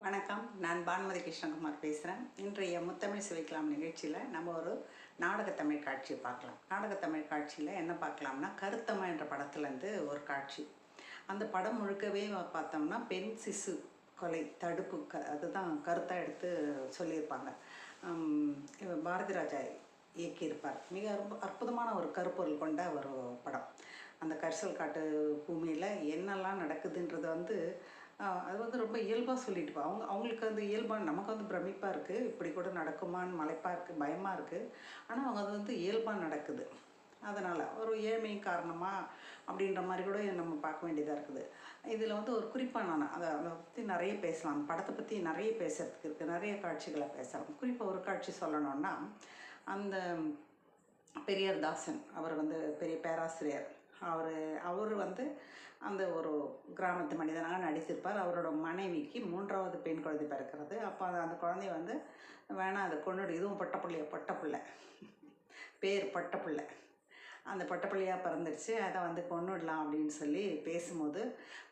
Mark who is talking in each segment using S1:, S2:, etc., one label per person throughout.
S1: வணக்கம். நான் பானுமதி கிருஷ்ணகுமார் பேசுகிறேன். இன்றைய முத்தமிழ் சுவைக்கலாம் நிகழ்ச்சியில் நம்ம ஒரு நாடகத்தமிழ் காட்சியை பார்க்கலாம். நாடகத்தமிழ் காட்சியில் என்ன பார்க்கலாம்னா, கருத்தம்மா என்ற படத்துலேருந்து ஒரு காட்சி. அந்த படம் முழுக்கவே பார்த்தோம்னா பெண் சிசு கொலை தடுப்பு அதுதான் கருத்தாக எடுத்து சொல்லியிருப்பாங்க. பாரதி ராஜா இயக்கியிருப்பார். மிக அற்புதமான ஒரு கருப்பொருள் கொண்ட ஒரு படம். அந்த கரிசல் காட்டு பூமியில் என்னெல்லாம் நடக்குதுன்றது அது ரொம்ப இயல்பாக சொல்லிட்டு அவங்களுக்கு இயல்பாக நமக்கு பிரமிப்பாக இருக்குது. இப்படி கூட நடக்குமான்னு மலைப்பாக இருக்குது, பயமாக இருக்குது. ஆனால் அவங்க அது இயல்பாக நடக்குது. அதனால் ஒரு ஏழ்மை காரணமாக அப்படின்ற மாதிரி கூட நம்ம பார்க்க வேண்டியதாக இருக்குது. இதில் ஒரு குறிப்பாக நான் அதை பற்றி நிறைய பேசலாம். படத்தை பற்றி நிறைய பேசுகிறதுக்கு இருக்குது, நிறைய காட்சிகளை பேசலாம். குறிப்பாக ஒரு காட்சி சொல்லணுன்னா, அந்த பெரியார் தாசன் அவர் பெரிய பேராசிரியர். அவர் அந்த ஒரு கிராமத்து மனிதனாக நடித்திருப்பார். அவரோட மனைவிக்கு 3வது பெண் குழந்தை பிறக்கிறது. அப்போ அந்த குழந்தைய வேணாம், அதை கொண்டுடு, இதுவும் பொட்டப்பிள்ளை பேர் பொட்டப்பிள்ளை, அந்த பொட்டப்பிள்ளையாக பிறந்துடுச்சு, அதை கொண்டுடலாம் அப்படின்னு சொல்லி பேசும்போது,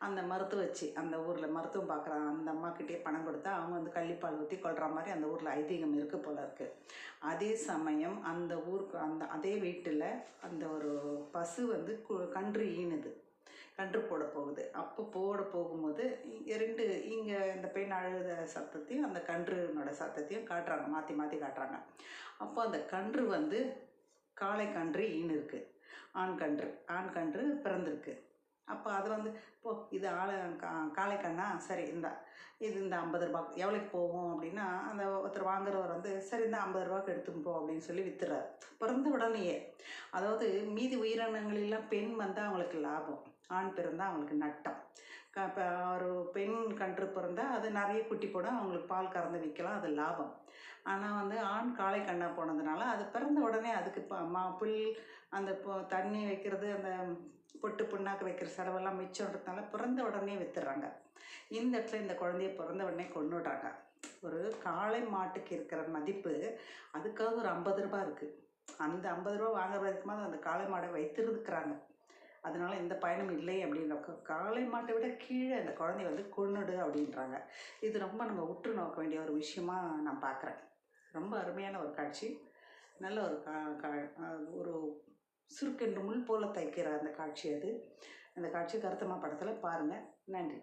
S1: அந்த மருத்துவச்சி அந்த ஊரில் மருத்துவம் பார்க்குற அந்த அம்மாக்கிட்டே பணம் கொடுத்தா அவங்க கள்ளிப்பால் ஊற்றி கொள்கிற மாதிரி அந்த ஊரில் ஐதீகம் இருக்குது போல இருக்குது. அதே சமயம் அந்த ஊருக்கு அதே வீட்டில் அந்த ஒரு பசு கன்று ஈனுது, கன்று போட போகுது. அப்போ போட போகும்போது இங்கே இந்த பெண் அழுத சத்தத்தையும் அந்த கன்றுனோட சத்தத்தையும் காட்டுறாங்க, மாற்றி மாற்றி காட்டுறாங்க. அப்போ அந்த கன்று காளை கன்று ஈனு இருக்குது, ஆண் கன்று பிறந்திருக்கு. அப்போ அது இப்போ இது காளை கண்ணா, சரி இது இந்த 50 ரூபா எவ்வளோக்கு போகும் அப்படின்னா, அந்த ஒருத்தர் வாங்குறவர் சரி இந்த 50 ரூபாய்க்கு எடுத்துன்னு போ அப்படின்னு சொல்லி வித்துறாரு பிறந்த உடனேயே. அதாவது மீதி உயிரினங்களெல்லாம் பெண் அவங்களுக்கு லாபம், ஆண் பிறந்தால் அவங்களுக்கு நட்டம். இப்போ ஒரு பெண் கன்று பிறந்தால் அது நிறைய குட்டி போடும், அவங்களுக்கு பால் கறந்து விற்கலாம், அது லாபம். ஆனால் ஆண் காளை கண்ணா போனதுனால அது பிறந்த உடனே அதுக்கு புல் அந்த தண்ணி வைக்கிறது, அந்த பொட்டு புண்ணாக்கு வைக்கிற செலவெல்லாம் மிச்சம்ன்றதுனால பிறந்த உடனே வித்துடுறாங்க. இந்த இடத்துல இந்த குழந்தைய பிறந்த உடனே கொண்டுடுறாங்க. ஒரு காளை மாட்டுக்கு இருக்கிற மதிப்பு அதுக்காக ஒரு 50 ரூபா இருக்குது. அந்த 50 ரூபா வாங்குறதுக்கு மாதிரி அந்த காளை மாடை வைத்திருக்கிறாங்க. அதனால எந்த பயனும் இல்லை அப்படின்ற காளை மாட்டை விட கீழே அந்த குழந்தைய கொன்னுடு அப்படின்றாங்க. இது ரொம்ப நம்ம உற்று நோக்க வேண்டிய ஒரு விஷயமா நான் பார்க்குறேன். ரொம்ப அருமையான ஒரு காட்சி. நல்ல ஒரு ஒரு சுருக்கென்று முள் போல தைக்கிற அந்த காட்சி அது. அந்த காட்சி கருத்தம்மா படத்தில் பாருங்கள். நன்றி.